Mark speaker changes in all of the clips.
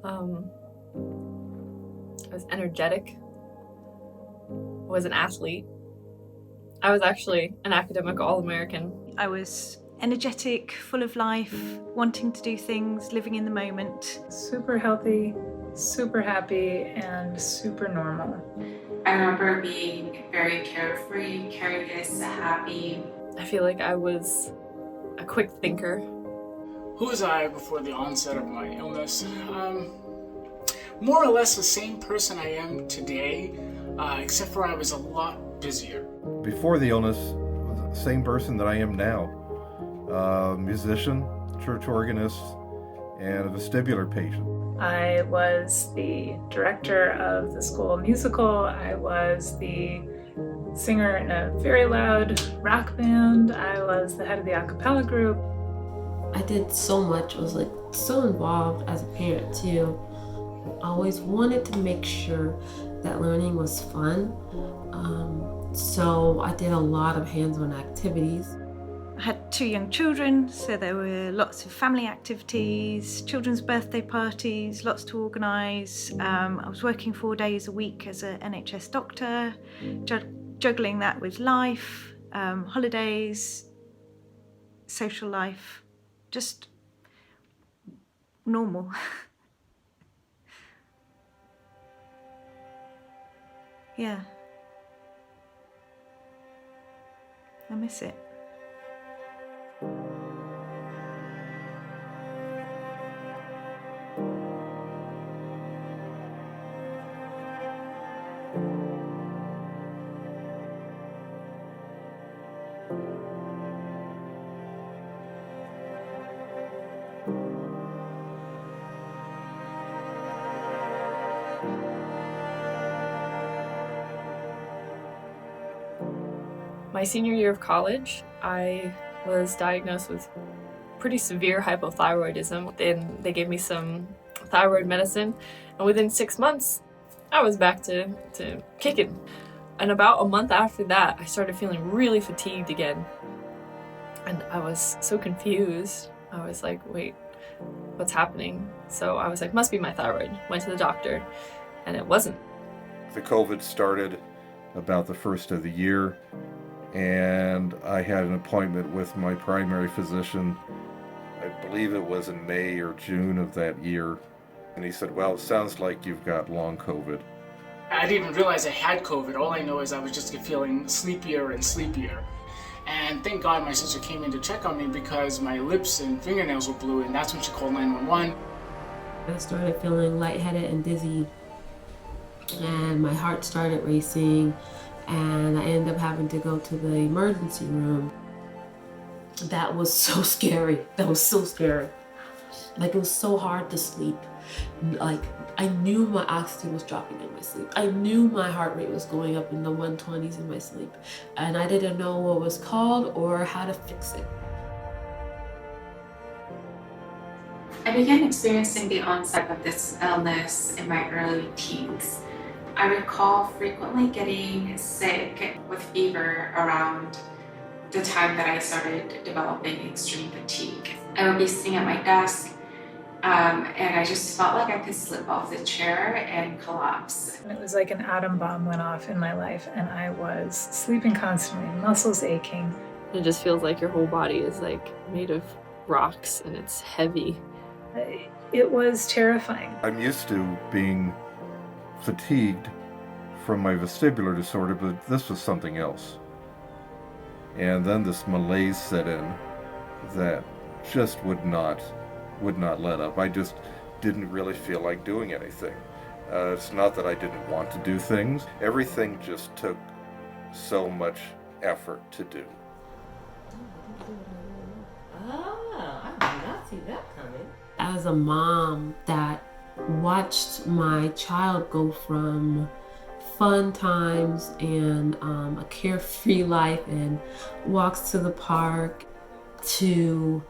Speaker 1: Um, I was energetic. I was an athlete. I was actually an academic All-American.
Speaker 2: I was energetic, full of life, wanting to do things, living in the moment.
Speaker 3: Super healthy, super happy, and super normal.
Speaker 4: I remember being very carefree, curious, happy.
Speaker 1: I feel like I was a quick thinker.
Speaker 5: Who was I before the onset of my illness? More or less the same person I am today, except for I was a lot busier.
Speaker 6: Before the illness, the same person that I am now. Musician, church organist, and a vestibular patient.
Speaker 3: I was the director of the school musical. I was the singer in a very loud rock band. I was the head of the a cappella group.
Speaker 7: I did so much. I was like so involved as a parent too. I always wanted to make sure that learning was fun. So I did a lot of hands-on activities.
Speaker 2: I had 2 young children, so there were lots of family activities, children's birthday parties, lots to organise. I was working 4 days a week as an NHS doctor, juggling that with life, holidays, social life, just normal. Yeah. I miss it.
Speaker 1: My senior year of college, I was diagnosed with pretty severe hypothyroidism. Then they gave me some thyroid medicine, and within 6 months, I was back to kicking. And about a month after that, I started feeling really fatigued again. And I was so confused. I was like, wait, what's happening? So I was like, must be my thyroid. Went to the doctor, and it wasn't.
Speaker 6: The COVID started about the first of the year, and I had an appointment with my primary physician. I believe it was in May or June of that year. And he said, well, it sounds like you've got long COVID.
Speaker 5: I didn't even realize I had COVID. All I know is I was just feeling sleepier and sleepier. And thank God my sister came in to check on me because my lips and fingernails were blue, and that's when she called 911.
Speaker 7: I started feeling lightheaded and dizzy, and my heart started racing, and I ended up having to go to the emergency room. That was so scary. That was so scary. Like, it was so hard to sleep. Like, I knew my oxygen was dropping in my sleep. I knew my heart rate was going up in the 120s in my sleep. And I didn't know what was called or how to fix it.
Speaker 4: I began experiencing the onset of this illness in my early teens. I recall frequently getting sick with fever around the time that I started developing extreme fatigue. I would be sitting at my desk, and I just felt like I could slip off the chair and collapse.
Speaker 3: And it was like an atom bomb went off in my life, and I was sleeping constantly, muscles aching.
Speaker 1: It just feels like your whole body is like made of rocks and it's heavy.
Speaker 3: It was terrifying.
Speaker 6: I'm used to being fatigued from my vestibular disorder, but this was something else. And then this malaise set in that just would not let up. I just didn't really feel like doing anything. It's not that I didn't want to do things. Everything just took so much effort to do.
Speaker 7: I did not see that coming. As a mom that watched my child go from fun times and a carefree life and walks to the park to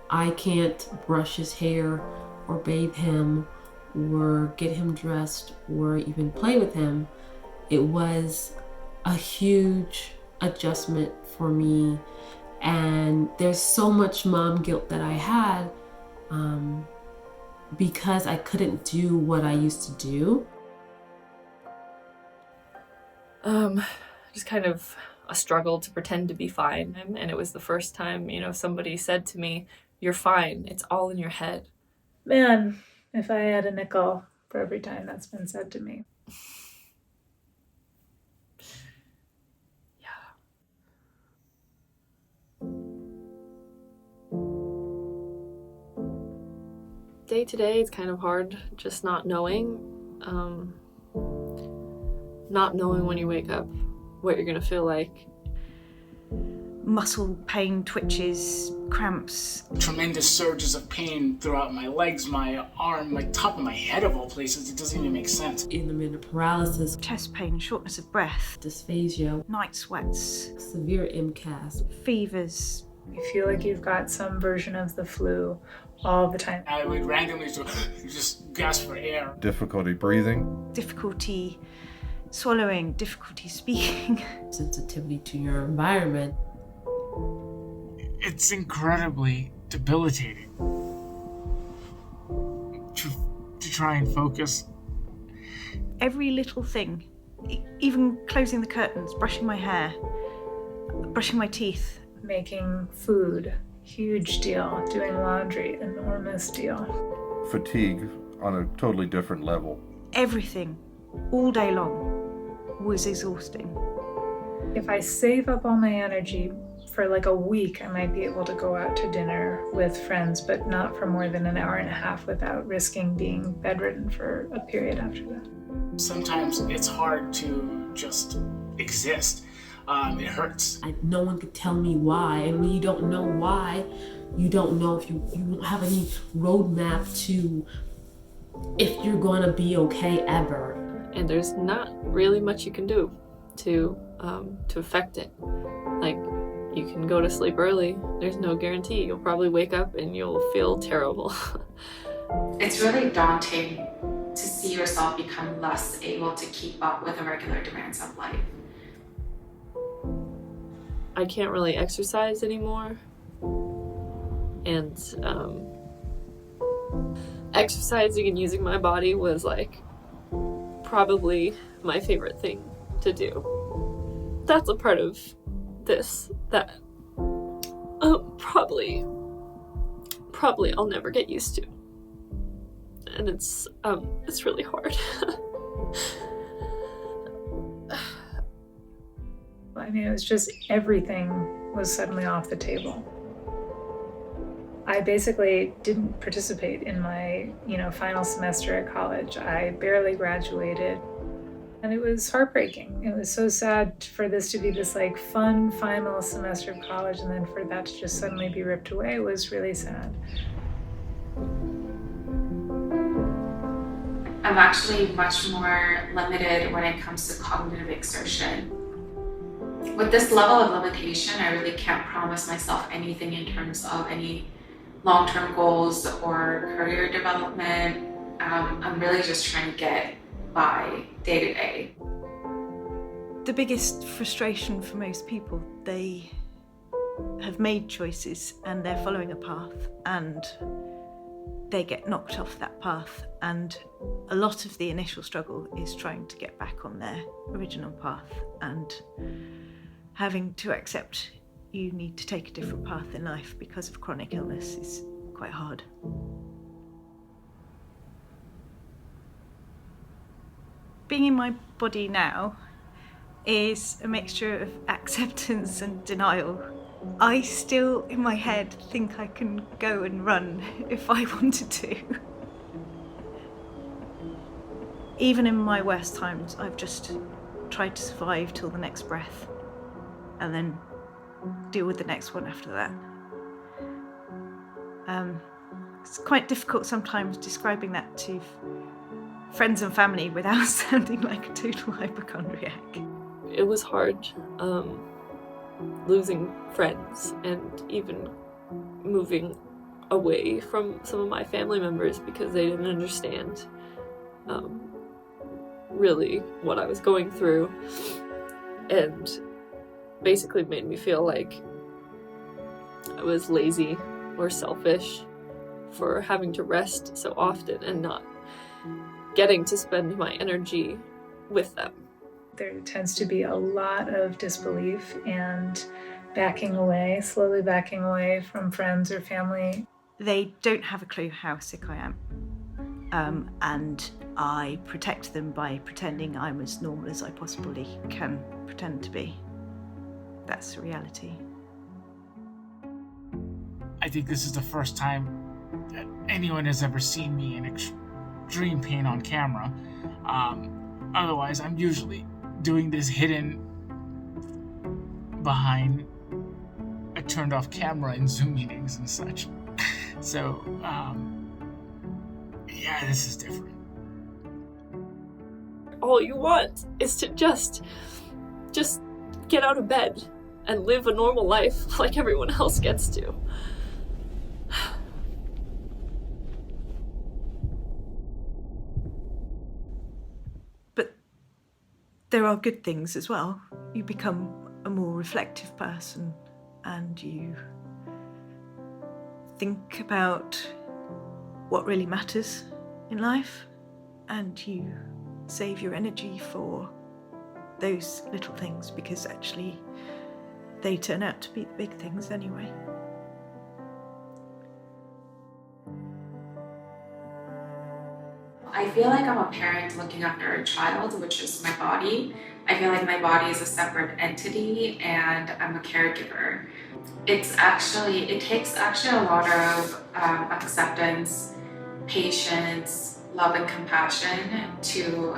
Speaker 7: I can't brush his hair or bathe him or get him dressed or even play with him, it was a huge adjustment for me. And there's so much mom guilt that I had because I couldn't do what I used to do.
Speaker 1: Just kind of a struggle to pretend to be fine. And it was the first time, somebody said to me, "You're fine. It's all in your head."
Speaker 3: Man, if I had a nickel for every time that's been said to me.
Speaker 1: Day to day, it's kind of hard just not knowing. Not knowing when you wake up what you're going to feel like.
Speaker 2: Muscle pain, twitches, cramps.
Speaker 5: Tremendous surges of pain throughout my legs, my arm, my top of my head of all places. It doesn't even make sense.
Speaker 7: Intermittent paralysis.
Speaker 2: Chest pain, shortness of breath.
Speaker 7: Dysphagia.
Speaker 2: Night sweats.
Speaker 7: Severe MCAS.
Speaker 2: Fevers.
Speaker 3: You feel like you've got some version of the flu all the time.
Speaker 5: I would randomly just gasp for air.
Speaker 6: Difficulty breathing.
Speaker 2: Difficulty swallowing, difficulty speaking.
Speaker 7: Sensitivity to your environment.
Speaker 5: It's incredibly debilitating to try and focus.
Speaker 2: Every little thing, even closing the curtains, brushing my hair, brushing my teeth.
Speaker 3: Making food, huge deal. Doing laundry, enormous deal.
Speaker 6: Fatigue on a totally different level.
Speaker 2: Everything, all day long, was exhausting.
Speaker 3: If I save up all my energy for like a week, I might be able to go out to dinner with friends, but not for more than an hour and a half without risking being bedridden for a period after that.
Speaker 5: Sometimes it's hard to just exist. It hurts.
Speaker 7: No one could tell me why, and when you don't know why, you don't know if you don't have any roadmap to if you're going to be okay ever.
Speaker 1: And there's not really much you can do to affect it. Like, you can go to sleep early. There's no guarantee. You'll probably wake up and you'll feel terrible.
Speaker 4: It's really daunting to see yourself become less able to keep up with the regular demands of life.
Speaker 1: I can't really exercise anymore. And exercising and using my body was like probably my favorite thing to do. That's a part of this that probably I'll never get used to, and it's really hard.
Speaker 3: I mean, it was just everything was suddenly off the table. I basically didn't participate in my, final semester at college. I barely graduated. And it was heartbreaking. It was so sad for this to be this like fun final semester of college, and then for that to just suddenly be ripped away was really sad.
Speaker 4: I'm actually much more limited when it comes to cognitive exertion. With this level of limitation, I really can't promise myself anything in terms of any long-term goals or career development. I'm really just trying to get by day to day.
Speaker 2: The biggest frustration for most people, they have made choices and they're following a path and they get knocked off that path, and a lot of the initial struggle is trying to get back on their original path and having to accept you need to take a different path in life because of chronic illness is quite hard. Being in my body now is a mixture of acceptance and denial. I still, in my head, think I can go and run if I wanted to. Even in my worst times, I've just tried to survive till the next breath and then deal with the next one after that. It's quite difficult sometimes describing that to friends and family without sounding like a total hypochondriac.
Speaker 1: It was hard losing friends and even moving away from some of my family members because they didn't understand really what I was going through, and basically made me feel like I was lazy or selfish for having to rest so often and not getting to spend my energy with them.
Speaker 3: There tends to be a lot of disbelief and backing away, slowly backing away from friends or family.
Speaker 2: They don't have a clue how sick I am. And I protect them by pretending I'm as normal as I possibly can pretend to be. That's the reality.
Speaker 5: I think this is the first time that anyone has ever seen me in extreme pain on camera. Otherwise, I'm usually doing this hidden behind a turned off camera in Zoom meetings and such. So, yeah, this is different.
Speaker 1: All you want is to just get out of bed and live a normal life like everyone else gets to.
Speaker 2: But there are good things as well. You become a more reflective person and you think about what really matters in life and you save your energy for those little things because actually they turn out to be the big things anyway.
Speaker 4: I feel like I'm a parent looking after a child, which is my body. I feel like my body is a separate entity and I'm a caregiver. It takes actually a lot of acceptance, patience, love and compassion to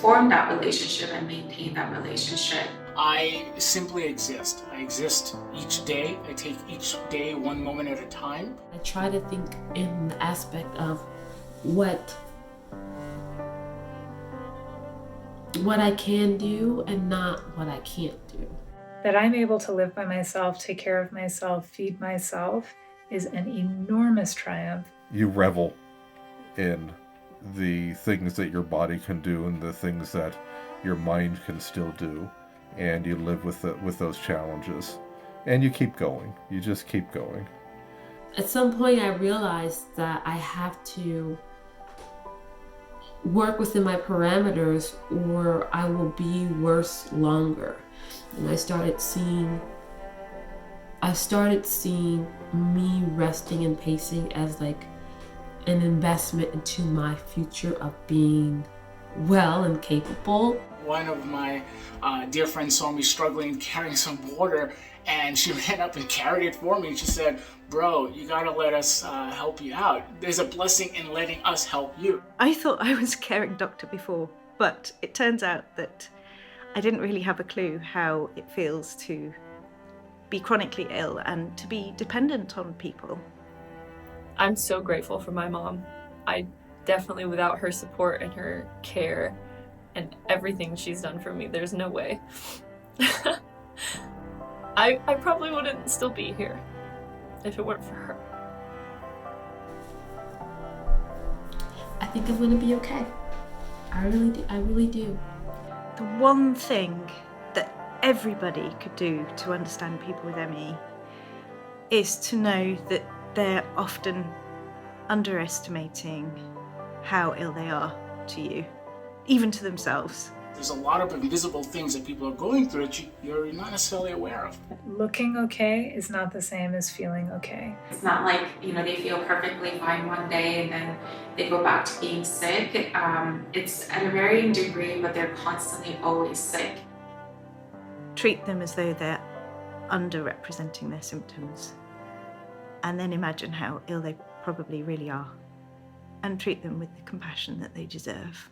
Speaker 4: form that relationship and maintain that relationship.
Speaker 5: I simply exist. I exist each day. I take each day one moment at a time.
Speaker 7: I try to think in the aspect of what I can do and not what I can't do.
Speaker 3: That I'm able to live by myself, take care of myself, feed myself is an enormous triumph.
Speaker 6: You revel in the things that your body can do and the things that your mind can still do, and you live with those challenges, and you keep going. You just keep going.
Speaker 7: At some point I realized that I have to work within my parameters or I will be worse longer. And I started seeing me resting and pacing as like an investment into my future of being well and capable.
Speaker 5: One of my dear friends saw me struggling carrying some water, and she ran up and carried it for me. And she said, "Bro, you gotta let us help you out. There's a blessing in letting us help you."
Speaker 2: I thought I was a caring doctor before, but it turns out that I didn't really have a clue how it feels to be chronically ill and to be dependent on people.
Speaker 1: I'm so grateful for my mom. I definitely, without her support and her care and everything she's done for me, there's no way. I probably wouldn't still be here if it weren't for her.
Speaker 7: I think I'm gonna be okay. I really do.
Speaker 2: The one thing that everybody could do to understand people with ME is to know that they're often underestimating how ill they are to you, even to themselves.
Speaker 5: There's a lot of invisible things that people are going through that you're not necessarily aware of.
Speaker 3: Looking okay is not the same as feeling okay.
Speaker 4: It's not like, they feel perfectly fine one day and then they go back to being sick. It's at a varying degree, but they're constantly always sick.
Speaker 2: Treat them as though they're underrepresenting their symptoms. And then imagine how ill they probably really are. And treat them with the compassion that they deserve.